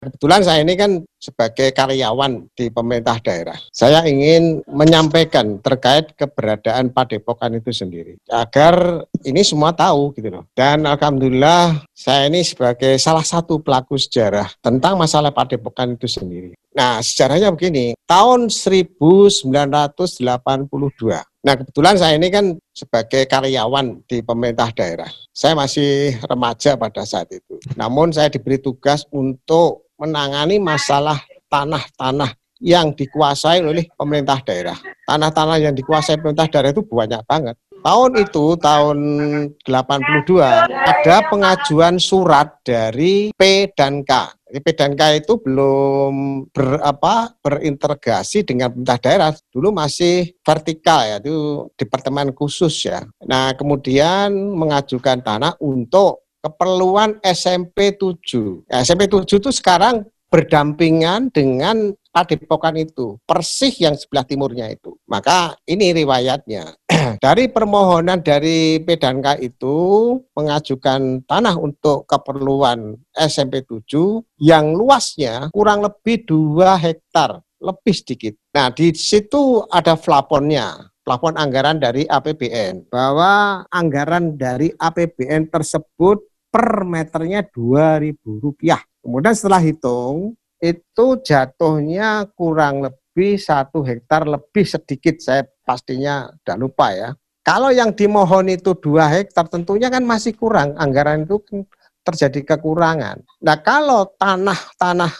Kebetulan saya ini kan sebagai karyawan di pemerintah daerah. Saya ingin menyampaikan terkait keberadaan Padepokan itu sendiri. Agar ini semua tahu gitu loh. Dan alhamdulillah saya ini sebagai salah satu pelaku sejarah tentang masalah Padepokan itu sendiri. Nah, sejarahnya begini, tahun 1982. Nah, kebetulan saya ini kan sebagai karyawan di pemerintah daerah. Saya masih remaja pada saat itu. Namun saya diberi tugas untuk menangani masalah tanah-tanah yang dikuasai oleh pemerintah daerah. Tanah-tanah yang dikuasai pemerintah daerah itu banyak banget. Tahun itu, tahun 82, ada pengajuan surat dari P dan K. P dan K itu belum berintegrasi dengan pemerintah daerah. Dulu masih vertikal ya, itu departemen khusus ya. Nah, kemudian mengajukan tanah untuk keperluan SMP 7. Nah, SMP 7 itu sekarang berdampingan dengan Padepokan itu, Persih yang sebelah timurnya itu. Maka ini riwayatnya. Dari permohonan dari P dan K itu mengajukan tanah untuk keperluan SMP 7 yang luasnya kurang lebih 2 hektar, lebih sedikit. Nah, di situ ada plafonnya. Plafon anggaran dari APBN, bahwa anggaran dari APBN tersebut per meternya Rp2.000. Kemudian setelah hitung, itu jatuhnya kurang lebih 1 hektar lebih sedikit, saya pastinya udah lupa ya. Kalau yang dimohon itu 2 hektar tentunya kan masih kurang, anggaran itu terjadi kekurangan. Nah, kalau tanah-tanah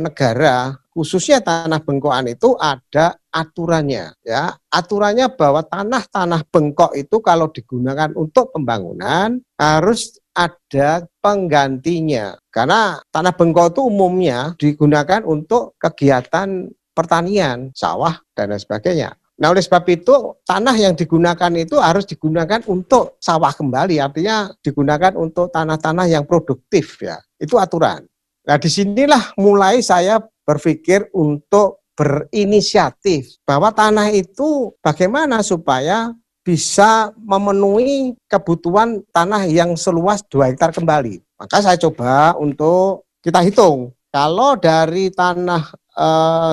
negara, khususnya tanah bengkokan itu ada aturannya ya. Aturannya bahwa tanah-tanah bengkok itu kalau digunakan untuk pembangunan harus ada penggantinya. Karena tanah bengkok itu umumnya digunakan untuk kegiatan pertanian, sawah dan lain sebagainya. Nah, oleh sebab itu tanah yang digunakan itu harus digunakan untuk sawah kembali, artinya digunakan untuk tanah-tanah yang produktif ya. Itu aturan. Nah, disinilah mulai saya berpikir untuk berinisiatif bahwa tanah itu bagaimana supaya bisa memenuhi kebutuhan tanah yang seluas 2 hektar kembali. Maka saya coba untuk kita hitung. Kalau dari tanah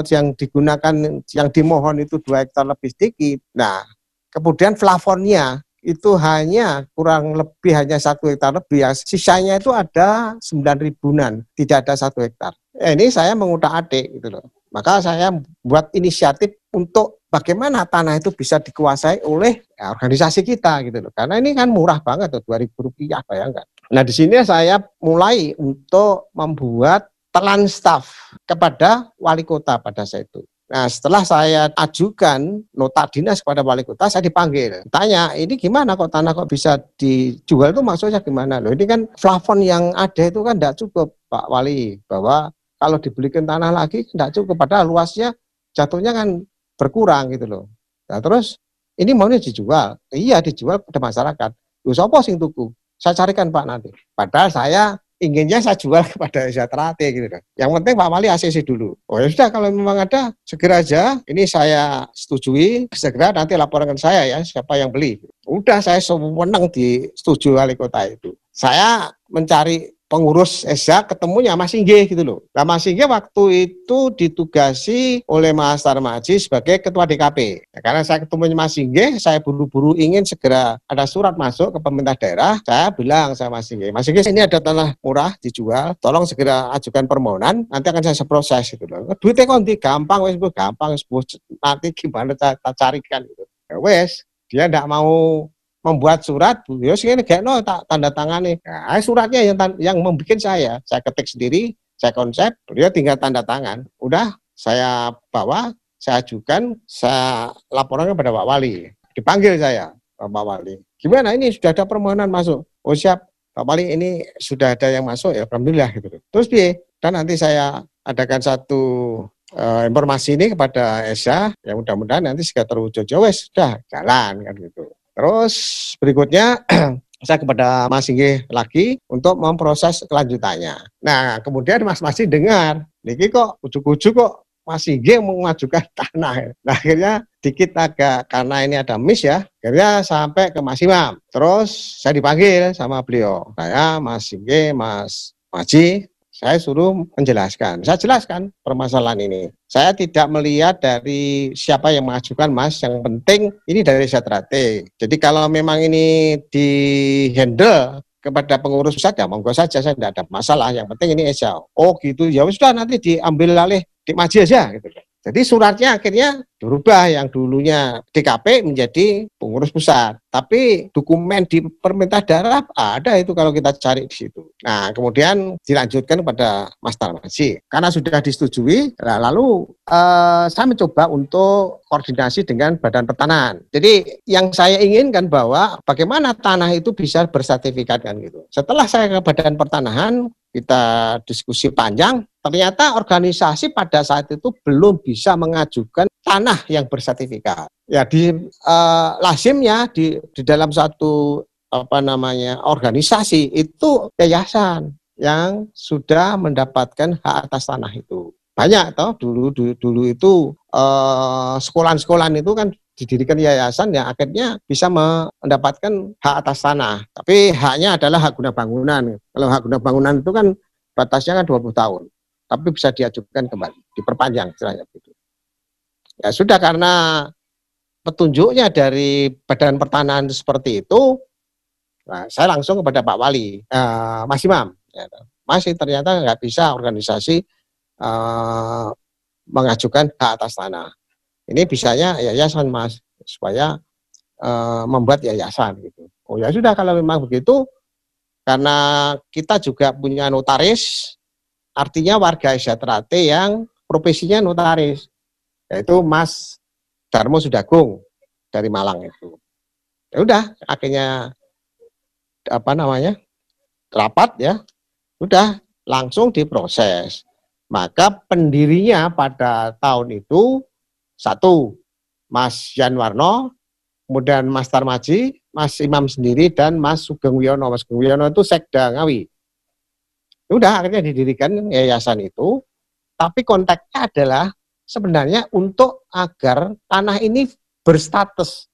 yang digunakan, yang dimohon itu 2 hektar lebih sedikit, nah kemudian plafonnya itu hanya kurang lebih hanya 1 hektar lebih, ya, sisanya itu ada 9 ribuan, tidak ada 1 hektar. Ini saya mengutak-atik gitu loh. Maka saya buat inisiatif untuk bagaimana tanah itu bisa dikuasai oleh organisasi kita gitu loh. Karena ini kan murah banget tuh, Rp2.000, bayangkan. Nah, di sini saya mulai untuk membuat telan staf kepada wali kota pada saat itu. Nah, setelah saya ajukan nota dinas kepada wali kota, saya dipanggil. Tanya, ini gimana kok tanah kok bisa dijual, itu maksudnya gimana? Loh, ini kan plafon yang ada itu kan tidak cukup, Pak Wali. Bahwa kalau dibelikan tanah lagi tidak cukup, padahal luasnya jatuhnya kan berkurang gitu loh. Nah, terus ini maunya dijual. Iya, dijual pada masyarakat. Loh, siapa sing tuku? Saya carikan Pak nanti. Padahal saya inginnya saya jual kepada Sejahtera gitu kan. Yang penting Pak Wali ACC dulu. Oh ya sudah, kalau memang ada segera aja. Ini saya setujui, segera nanti laporkan saya ya siapa yang beli. Udah, saya senang disetujui wali kota itu. Saya mencari pengurus ESA, ketemunya Mas Inggih gitu loh. Nah, Mas Inggih waktu itu ditugasi oleh Mas Tarmaji sebagai ketua DKP. Nah, karena saya ketemu Mas Inggih, saya buru-buru ingin segera ada surat masuk ke pemerintah daerah. Saya bilang sama Mas Inggih, ini ada tanah murah dijual, tolong segera ajukan permohonan, nanti akan saya proses gitu loh. Duitnya konti gampang, gampang, nanti gimana saya carikan gitu. Ya wes, dia enggak mau membuat surat, ya sini gak no tak tanda tangani. Nah, suratnya yang membuat saya ketik sendiri, saya konsep, beliau tinggal tanda tangan. Udah saya bawa, saya ajukan, saya laporkan kepada Pak Wali. Dipanggil saya, Pak Wali. Gimana ini sudah ada permohonan masuk? Oh siap, Pak Wali, ini sudah ada yang masuk ya, alhamdulillah gitu. Terus piye? Dan nanti saya adakan satu informasi ini kepada ESA, yang mudah-mudahan nanti segera terwujud. Wes sudah jalan kan gitu. Terus berikutnya saya kepada Mas Inggih lagi untuk memproses kelanjutannya. Nah, kemudian Mas Masih dengar, niki kok ujuk-ujuk kok Mas Inggih mengajukan tanah. Nah, akhirnya dikit agak, karena ini ada miss ya, akhirnya sampai ke Mas Imam. Terus saya dipanggil sama beliau. Saya, Mas Inggih, Mas Maji, Saya suruh menjelaskan. Saya jelaskan permasalahan ini. Saya tidak melihat dari siapa yang mengajukan, Mas. Yang penting ini dari Setrate. Jadi kalau memang ini di-handle kepada pengurus pusat, ya monggo saja, saya tidak ada masalah. Yang penting ini Esa. Oh gitu, ya sudah nanti diambil alih Dik Maji aja gitu. Jadi suratnya akhirnya berubah, yang dulunya DKP menjadi pengurus pusat. Tapi dokumen di pemerintah daerah ada itu kalau kita cari di situ. Nah, kemudian dilanjutkan kepada Mas Tarmaji. Karena sudah disetujui, lalu saya mencoba untuk koordinasi dengan Badan Pertanahan. Jadi yang saya inginkan bahwa bagaimana tanah itu bisa bersertifikat kan gitu. Setelah saya ke Badan Pertanahan, kita diskusi panjang, ternyata organisasi pada saat itu belum bisa mengajukan tanah yang bersertifikat. Ya di lazimnya di dalam satu organisasi itu yayasan yang sudah mendapatkan hak atas tanah itu. Banyak toh dulu itu sekolah-sekolahan itu kan didirikan yayasan yang akhirnya bisa mendapatkan hak atas tanah. Tapi haknya adalah hak guna bangunan. Kalau hak guna bangunan itu kan batasnya kan 20 tahun. Tapi bisa diajukan kembali, diperpanjang istilahnya begitu. Ya sudah, karena petunjuknya dari Badan Pertanahan seperti itu, nah, saya langsung kepada Pak Wali, Mas Imam. Ya, masih ternyata nggak bisa organisasi mengajukan hak atas tanah. Ini bisanya yayasan, Mas, supaya membuat yayasan gitu. Oh ya sudah, kalau memang begitu, karena kita juga punya notaris, artinya warga Setrate yang profesinya notaris, yaitu Mas Darmo Sudagung dari Malang itu. Ya udah, akhirnya rapat ya, udah langsung diproses. Maka pendirinya pada tahun itu satu, Mas Yan Warno, kemudian Mas Tarmaji, Mas Imam sendiri, dan Mas Sugeng Wiono. Mas Sugeng Wiono itu Sekda Ngawi. Udah, akhirnya didirikan yayasan itu, tapi konteksnya adalah sebenarnya untuk agar tanah ini berstatus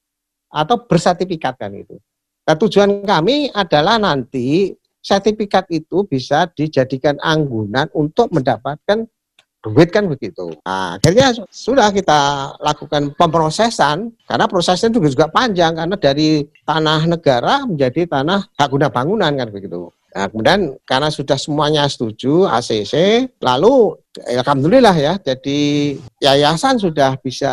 atau bersertifikat kan itu. Nah, tujuan kami adalah nanti sertifikat itu bisa dijadikan anggunan untuk mendapatkan duit kan begitu. Nah, akhirnya sudah kita lakukan pemrosesan, karena prosesnya juga panjang, karena dari tanah negara menjadi tanah hak guna bangunan kan begitu. Nah, kemudian karena sudah semuanya setuju ACC, lalu alhamdulillah ya, jadi yayasan sudah bisa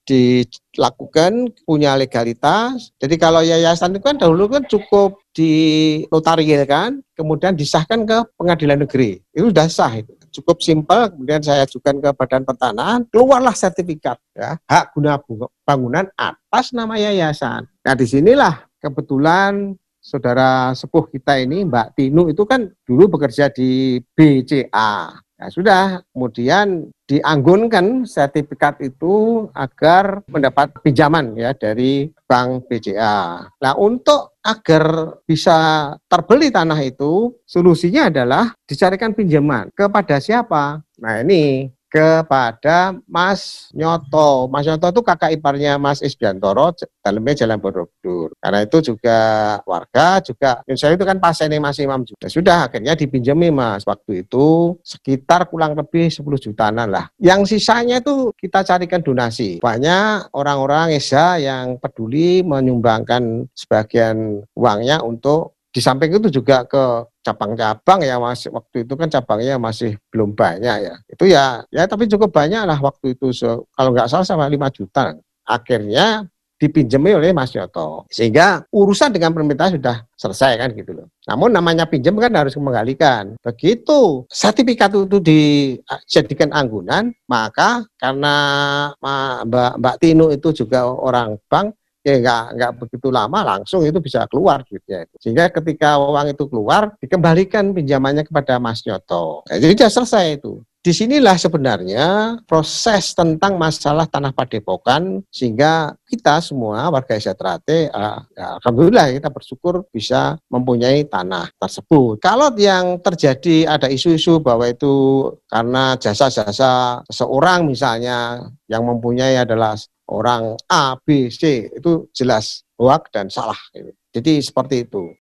dilakukan, punya legalitas. Jadi kalau yayasan itu kan dahulu kan cukup dinotarial kan, kemudian disahkan ke pengadilan negeri, itu sudah sah itu. Cukup simpel, kemudian saya ajukan ke Badan Pertanahan, keluarlah sertifikat ya, hak guna bangunan atas nama yayasan. Nah, disinilah kebetulan saudara sepuh kita ini, Mbak Tinu, itu kan dulu bekerja di BCA. Nah, sudah, kemudian dianggunkan sertifikat itu agar mendapat pinjaman ya dari Bank BCA. Nah, untuk agar bisa terbeli tanah itu, solusinya adalah dicarikan pinjaman. Kepada siapa? Nah, ini kepada Mas Nyoto. Mas Nyoto itu kakak iparnya Mas Isbiantoro, dalamnya Jalan Borobudur. Karena itu juga warga, juga saya itu kan pasiennya Mas Imam juga. Sudah, akhirnya dipinjami Mas. Waktu itu sekitar kurang lebih 10 jutaan lah. Yang sisanya itu kita carikan donasi. Banyak orang-orang Esa yang peduli menyumbangkan sebagian uangnya untuk, di samping itu juga ke cabang-cabang ya, Mas. Waktu itu kan cabangnya masih belum banyak ya. Itu ya tapi cukup banyak lah waktu itu. Kalau nggak salah sama 5 juta. Akhirnya dipinjami oleh Mas Nyoto. Sehingga urusan dengan pemerintah sudah selesai kan gitu loh. Namun namanya pinjam kan harus mengembalikan. Begitu sertifikat itu dijadikan anggunan, maka karena Mbak Tinu itu juga orang bank, ya nggak begitu lama langsung itu bisa keluar duitnya. Sehingga ketika uang itu keluar, dikembalikan pinjamannya kepada Mas Nyoto. Nah, jadi sudah selesai itu. Disinilah sebenarnya proses tentang masalah tanah padepokan, sehingga kita semua warga Setrate, alhamdulillah kita bersyukur bisa mempunyai tanah tersebut. Kalau yang terjadi ada isu-isu bahwa itu karena jasa-jasa seseorang misalnya yang mempunyai adalah orang A, B, C, itu jelas hoak dan salah. Jadi seperti itu.